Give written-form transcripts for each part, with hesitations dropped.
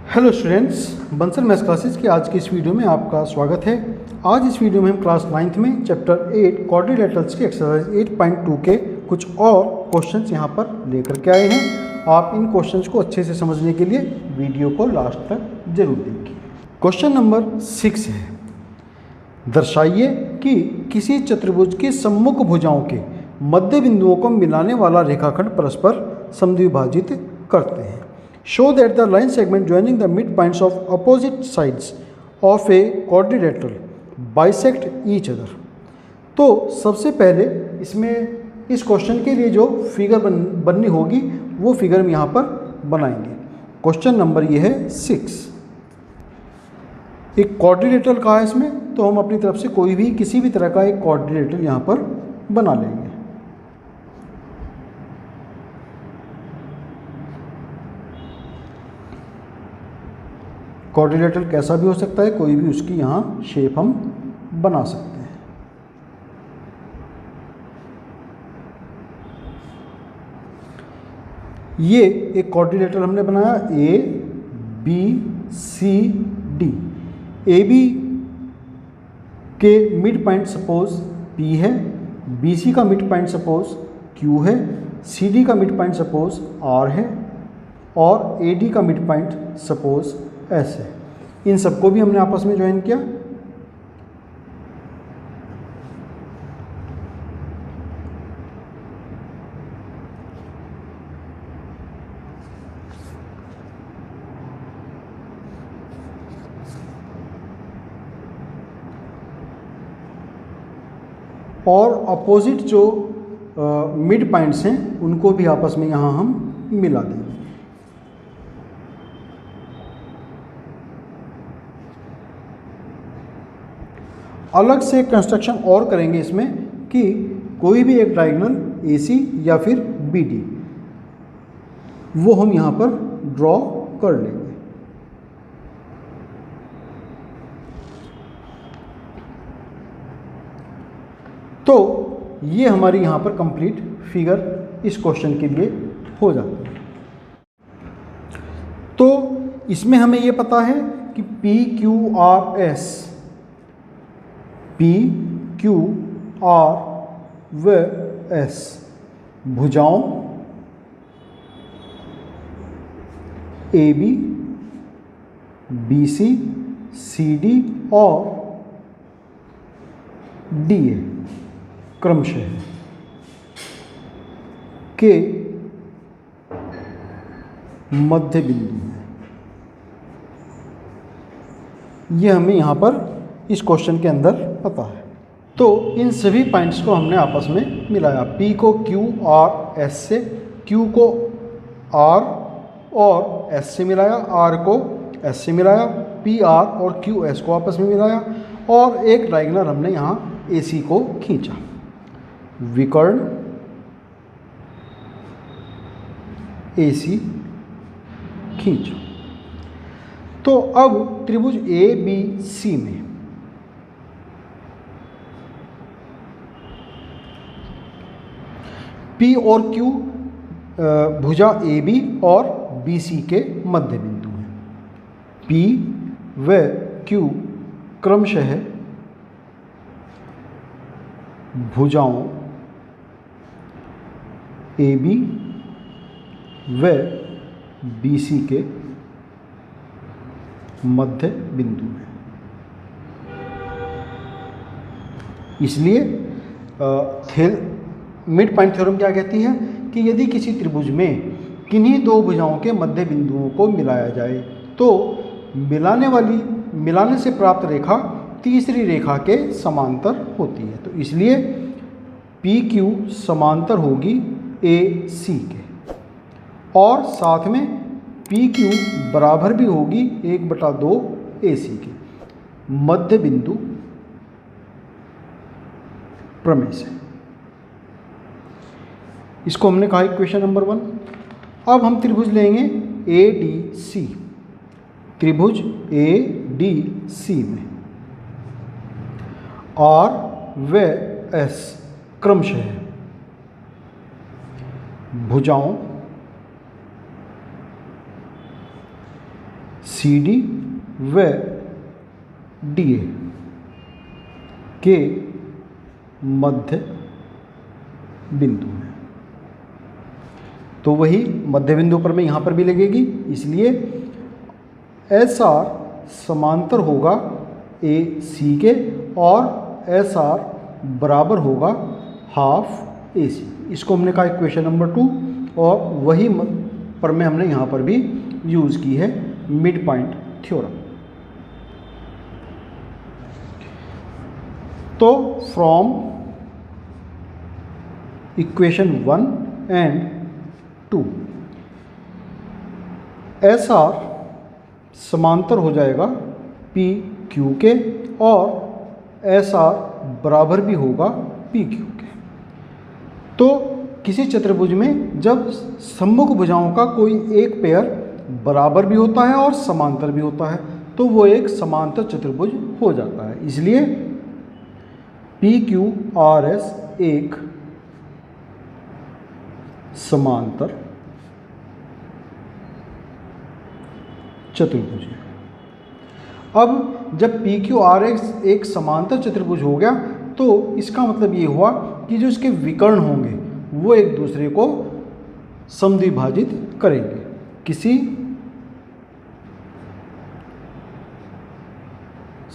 Hello students, Bansal maths classes की आज की इस वीडियो में आपका स्वागत है। आज इस वीडियो में हम क्लास 9th में चैप्टर 8 कोऑर्डिनेटर्स के एक्सरसाइज 8.2 के कुछ और क्वेश्चंस यहाँ पर लेकर के आए हैं। आप इन क्वेश्चंस को अच्छे से समझने के लिए वीडियो को लास्ट तक जरूर देखिए। क्वेश्चन नंबर 6 है, दर्शाइए कि किसी चतुर्भुज की सम्मुख भुजाओं के मध्य बिंदुओं को मिलाने वाला रेखाखंड परस्पर समद्विभाजित करते हैं। Show that the line segment joining the midpoints of opposite sides of a quadrilateral bisect each other। तो सबसे पहले इसमें इस क्वेश्चन के लिए जो फिगर बननी होगी वो फिगर हम यहाँ पर बनाएंगे। क्वेश्चन नंबर ये है 6। एक क्वाड्रिलेटरल कहा है इसमें, तो हम अपनी तरफ से कोई भी किसी भी तरह का एक क्वाड्रिलेटरल यहाँ पर बना लेंगे। क्वाड्रिलेटरल कैसा भी हो सकता है, कोई भी उसकी यहाँ शेप हम बना सकते हैं। ये एक क्वाड्रिलेटरल हमने बनाया A B C D. A B के मिड पॉइंट सपोज पी है, बी सी का मिड पॉइंट सपोज क्यू है, सी डी का मिड पॉइंट सपोज आर है और ए डी का मिड पॉइंट सपोज एस है। इन सबको भी हमने आपस में ज्वाइन किया। और अपोजिट जो मिड पॉइंट्स हैं उनको भी आपस में यहाँ हम मिला देंगे। अलग से कंस्ट्रक्शन और करेंगे इसमें कि कोई भी एक डायगोनल AC या फिर BD वो हम यहाँ पर ड्रॉ कर लेंगे। तो ये हमारी यहाँ पर कंप्लीट फिगर इस क्वेश्चन के लिए हो जाती है। तो इसमें हमें ये पता है कि PQRS P Q R व S भुजाओं AB BC CD और DA क्रमशः के मध्य बिंदु हैं। ये हमें यहाँ पर इस क्वेश्चन के अंदर पता है। तो इन सभी पॉइंट्स को हमने आपस में मिलाया। P को Q और S से, Q को R और S से मिलाया, R को S से मिलाया, PR और QS को आपस में मिलाया और एक डायगोनल हमने यहाँ AC को खींचा। विकर्ण AC खींचा। तो अब त्रिभुज ABC में P और Q भुजा AB और BC के मध्य बिंदु हैं। P व Q क्रमशः भुजाओं AB व BC के मध्य बिंदु हैं। इसलिए मिड पॉइंट थ्योरम क्या कहती है कि यदि किसी त्रिभुज में किन्हीं दो भुजाओं के मध्य बिंदुओं को मिलाया जाए तो मिलाने से प्राप्त रेखा तीसरी रेखा के समांतर होती है। तो इसलिए PQ समांतर होगी AC के और साथ में PQ बराबर भी होगी 1/2 AC के। मध्य बिंदु प्रमेय से इसको हमने कहा इक्वेशन नंबर 1। अब हम त्रिभुज लेंगे ADC। त्रिभुज ADC में R व S क्रमशः भुजाओं CD व DA के मध्य बिंदु है। तो वही मध्य बिंदु पर में यहाँ पर भी लगेगी, इसलिए SR समांतर होगा AC के और SR बराबर होगा हाफ AC। इसको हमने कहा इक्वेशन नंबर 2 और वही पर में हमने यहाँ पर भी यूज़ की है मिड पॉइंट थ्योरम। तो फ्रॉम इक्वेशन 1 एंड 2 SR समांतर हो जाएगा PQ के और SR बराबर भी होगा PQ के। तो किसी चतुर्भुज में जब सम्मुख भुजाओं का कोई एक पेयर बराबर भी होता है और समांतर भी होता है तो वो एक समांतर चतुर्भुज हो जाता है। इसलिए PQRS एक समांतर चतुर्भुज है। अब जब PQRS एक समांतर चतुर्भुज हो गया तो इसका मतलब ये हुआ कि जो इसके विकर्ण होंगे वो एक दूसरे को समद्विभाजित करेंगे। किसी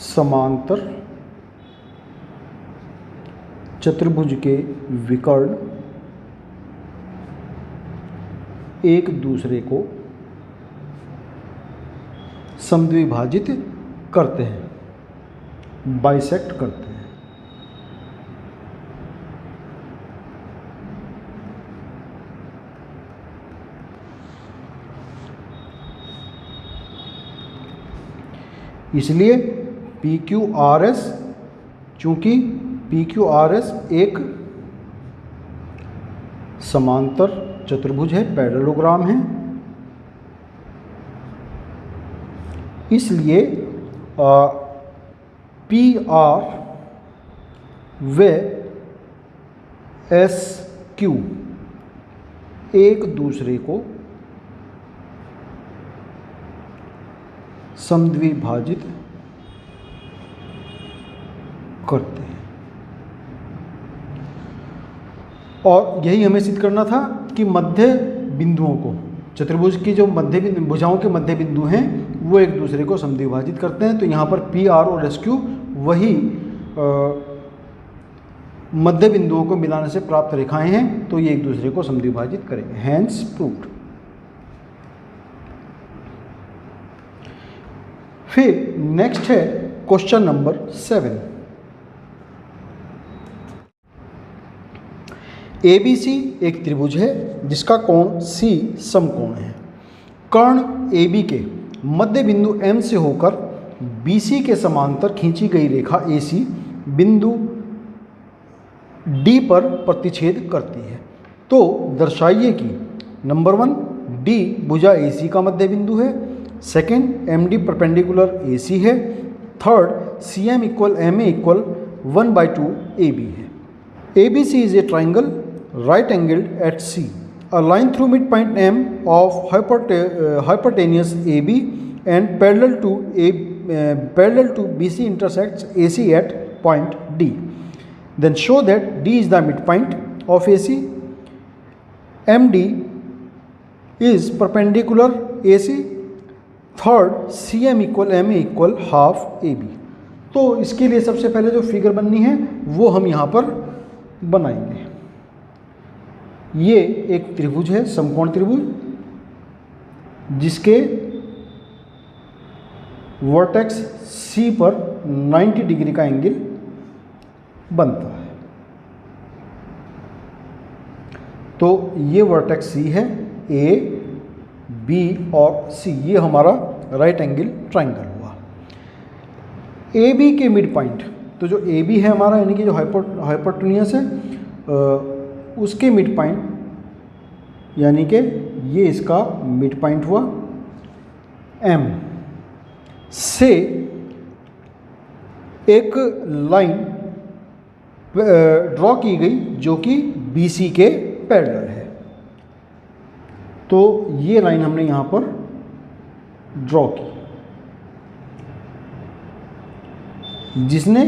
समांतर चतुर्भुज के विकर्ण एक दूसरे को समद्विभाजित करते हैं, बाइसेक्ट करते हैं। इसलिए PQRS, चूंकि PQRS एक समांतर चतुर्भुज है, पैरेललोग्राम है, इसलिए PR व SQ एक दूसरे को समद्विभाजित करते हैं। और यही हमें सिद्ध करना था कि मध्य बिंदुओं को, चतुर्भुज की जो मध्य भुजाओं के मध्य बिंदु हैं वो एक दूसरे को समद्विभाजित करते हैं। तो यहाँ पर PR और SQ वही मध्य बिंदुओं को मिलाने से प्राप्त रेखाएं हैं, तो ये एक दूसरे को समद्विभाजित करेंगे। Hence proved. फिर नेक्स्ट है क्वेश्चन नंबर 7। ABC एक त्रिभुज है जिसका कोण C समकोण है। कर्ण AB के मध्य बिंदु M से होकर BC के समांतर खींची गई रेखा AC बिंदु D पर प्रतिच्छेद करती है। तो दर्शाइए कि नंबर 1 D भुजा AC का मध्य बिंदु है, सेकेंड MD परपेंडिकुलर AC है, third CM equal MA equal 1/2 AB है। ABC is a triangle right angled at C. A line through midpoint M of hypotenuse AB and parallel to BC intersects AC at point D. Then show that D is the midpoint of AC. MD is perpendicular AC. Third CM equal MA equal half AB। तो इसके लिए सबसे पहले जो figure बननी है वो हम यहाँ पर बनाएंगे। ये एक त्रिभुज है, समकोण त्रिभुज, जिसके वर्टेक्स C पर 90 डिग्री का एंगल बनता है। तो ये वर्टेक्स C है, A, B और C, ये हमारा राइट एंगल ट्राइंगल हुआ। AB के मिड पॉइंट, तो जो AB है हमारा यानी कि जो हाइपोटेन्यूस है उसके मिड पॉइंट यानी कि ये इसका मिड पॉइंट हुआ, M से एक लाइन ड्रॉ की गई जो कि BC के पैरेलल है। तो ये लाइन हमने यहाँ पर ड्रॉ की। जिसने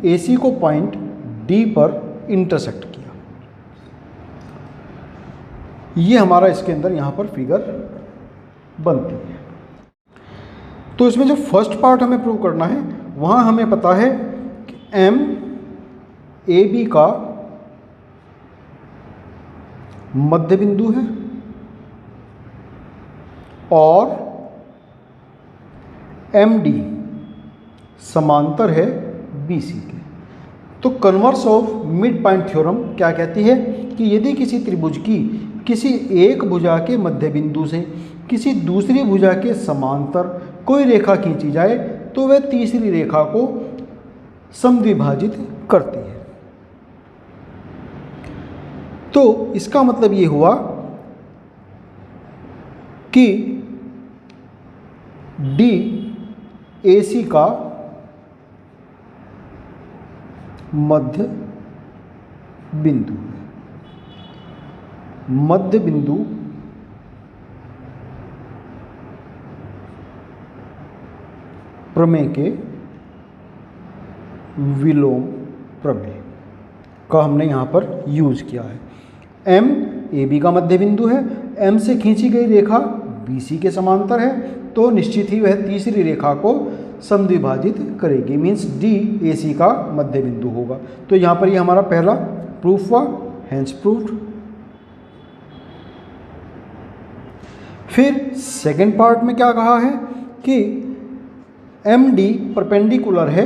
AC को पॉइंट D पर इंटरसेक्ट किया। ये हमारा इसके अंदर यहाँ पर फिगर बनती है। तो इसमें जो फर्स्ट पार्ट हमें प्रूव करना है, वहाँ हमें पता है कि MAB का मध्य बिंदु है और MD समांतर है BC के। तो converse of mid point theorem क्या कहती है कि यदि किसी त्रिभुज की किसी एक भुजा के मध्य बिंदु से किसी दूसरी भुजा के समांतर कोई रेखा खींची जाए तो वह तीसरी रेखा को समद्विभाजित करती है। तो इसका मतलब ये हुआ कि DAC का मध्य बिंदु है। मध्य बिंदु प्रमेय के विलोम प्रमेय का हमने यहाँ पर यूज किया है। MAB का मध्य बिंदु है, M से खींची गई रेखा BC के समांतर है, तो निश्चित ही वह तीसरी रेखा को समद्विभाजित करेगी, मीन्स DAC का मध्य बिंदु होगा। तो यहाँ पर ये हमारा पहला प्रूफ हुआ, हेंस प्रूफ्ड। फिर सेकेंड पार्ट में क्या कहा है कि MD परपेंडिकुलर है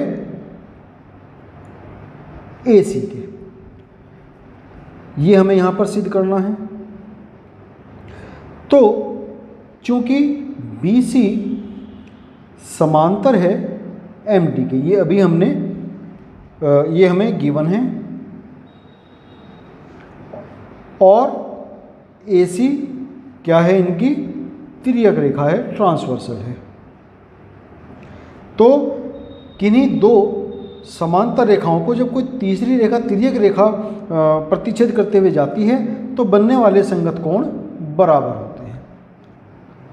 AC के, ये हमें यहाँ पर सिद्ध करना है। तो चूंकि BC समांतर है MD के, ये अभी हमने ये हमें गिवन है, और AC क्या है, इनकी तिर्यक रेखा है, ट्रांसवर्सल है। तो किन्हीं दो समांतर रेखाओं को जब कोई तीसरी रेखा तिर्यक रेखा प्रतिच्छेद करते हुए जाती है तो बनने वाले संगत कोण बराबर होते हैं।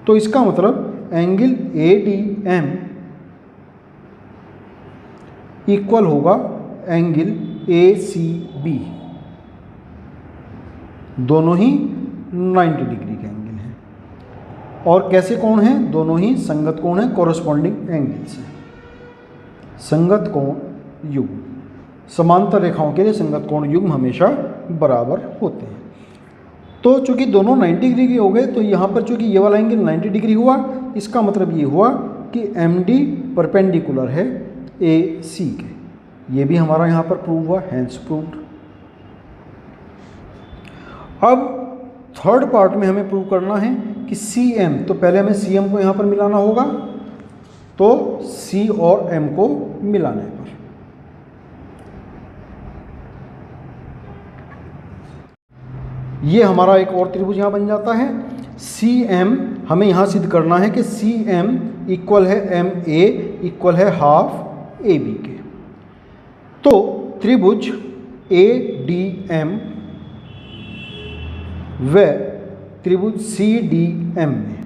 तो इसका मतलब एंगल ADM इक्वल होगा एंगल ACB, दोनों ही 90 डिग्री के एंगल हैं। और कैसे कोण हैं? दोनों ही संगत कोण हैं, कोरस्पॉन्डिंग एंगल्स हैं। संगत कोण युग्म, समांतर रेखाओं के लिए संगत कोण युग्म हमेशा बराबर होते हैं। तो चूंकि दोनों 90 डिग्री के हो गए, तो यहाँ पर चूंकि ये वाला एंगल 90 डिग्री हुआ, इसका मतलब ये हुआ कि MD परपेंडिकुलर है AC के। ये भी हमारा यहाँ पर प्रूव हुआ, हेंस प्रूव्ड। अब थर्ड पार्ट में हमें प्रूव करना है कि CM, तो पहले हमें CM को यहाँ पर मिलाना होगा। तो C और M को मिलाने पर ये हमारा एक और त्रिभुज यहाँ बन जाता है। CM हमें यहाँ सिद्ध करना है कि CM इक्वल है MA इक्वल है हाफ AB के। तो त्रिभुज ADM व त्रिभुज CDM में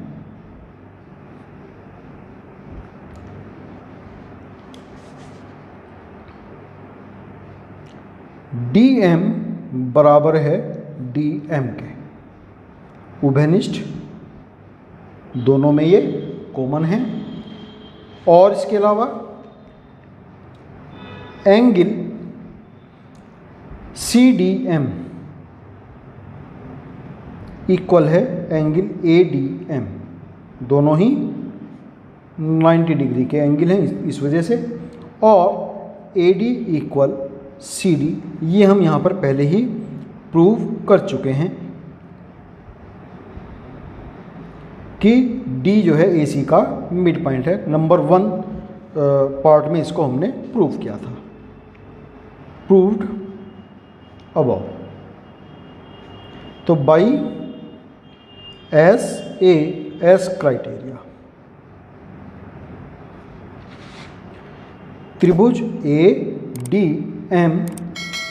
DM बराबर है DM के, उभयनिष्ठ, दोनों में ये कॉमन है। और इसके अलावा एंगल CDM इक्वल है एंगल ADM, दोनों ही 90 डिग्री के एंगल हैं इस वजह से। और AD इक्वल CD, ये हम यहाँ पर पहले ही प्रूव कर चुके हैं कि D जो है AC का मिड पॉइंट है। नंबर 1 पार्ट में इसको हमने प्रूव किया था, प्रूव्ड अबव। तो बाई SAS क्राइटेरिया त्रिभुज ADM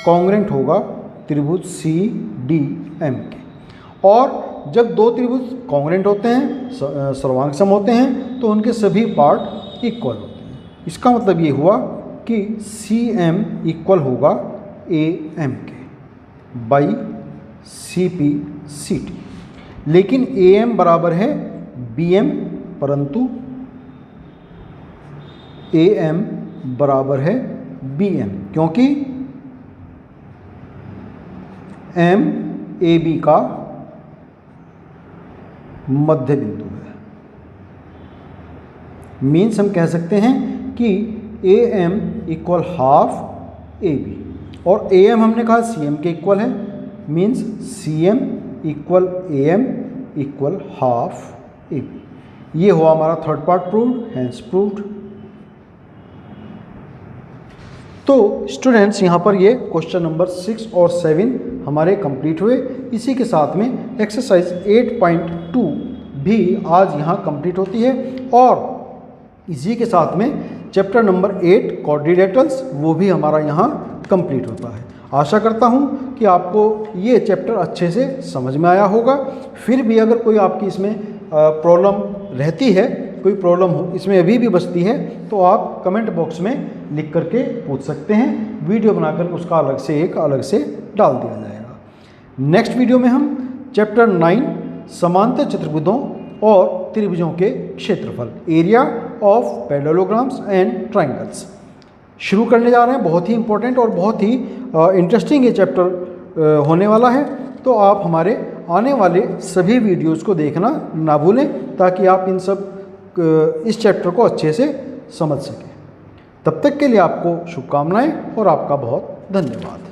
कॉन्ग्रेंट होगा त्रिभुज CDM के। और जब दो त्रिभुज कॉन्ग्रेंट होते हैं, सर्वांग सम होते हैं, तो उनके सभी पार्ट इक्वल होते हैं। इसका मतलब ये हुआ कि सी एम इक्वल होगा ए एम के by C P C T, लेकिन ए एम बराबर है बी एम, परंतु ए एम बराबर है बी एम, क्योंकि एम ए बी का मध्य बिंदु है। मीन्स हम कह सकते हैं कि A M equal half A B, और ए एम हमने कहा सी एम के इक्वल है, means C M equal A M equal half A B. ये हुआ हमारा third part proved, hence proved. तो स्टूडेंट्स यहाँ पर ये क्वेश्चन नंबर 6 और 7 हमारे कंप्लीट हुए। इसी के साथ में एक्सरसाइज 8.2 भी आज यहाँ कंप्लीट होती है, और इसी के साथ में चैप्टर नंबर 8 क्वाड्रिलेटरल्स वो भी हमारा यहाँ कंप्लीट होता है। आशा करता हूँ कि आपको ये चैप्टर अच्छे से समझ में आया होगा। फिर भी अगर कोई आपकी इसमें प्रॉब्लम रहती है, कोई प्रॉब्लम हो इसमें अभी भी बचती है, तो आप कमेंट बॉक्स में लिख करके पूछ सकते हैं। वीडियो बनाकर उसका अलग से डाल दिया जाएगा। नेक्स्ट वीडियो में हम चैप्टर 9 समांतर चतुर्भुजों और त्रिभुजों के क्षेत्रफल, area of parallelograms and triangles शुरू करने जा रहे हैं। बहुत ही इंपॉर्टेंट और बहुत ही इंटरेस्टिंग ये चैप्टर होने वाला है। तो आप हमारे आने वाले सभी वीडियोज़ को देखना ना भूलें, ताकि आप इन सब इस चैप्टर को अच्छे से समझ सकें। तब तक के लिए आपको शुभकामनाएं और आपका बहुत धन्यवाद।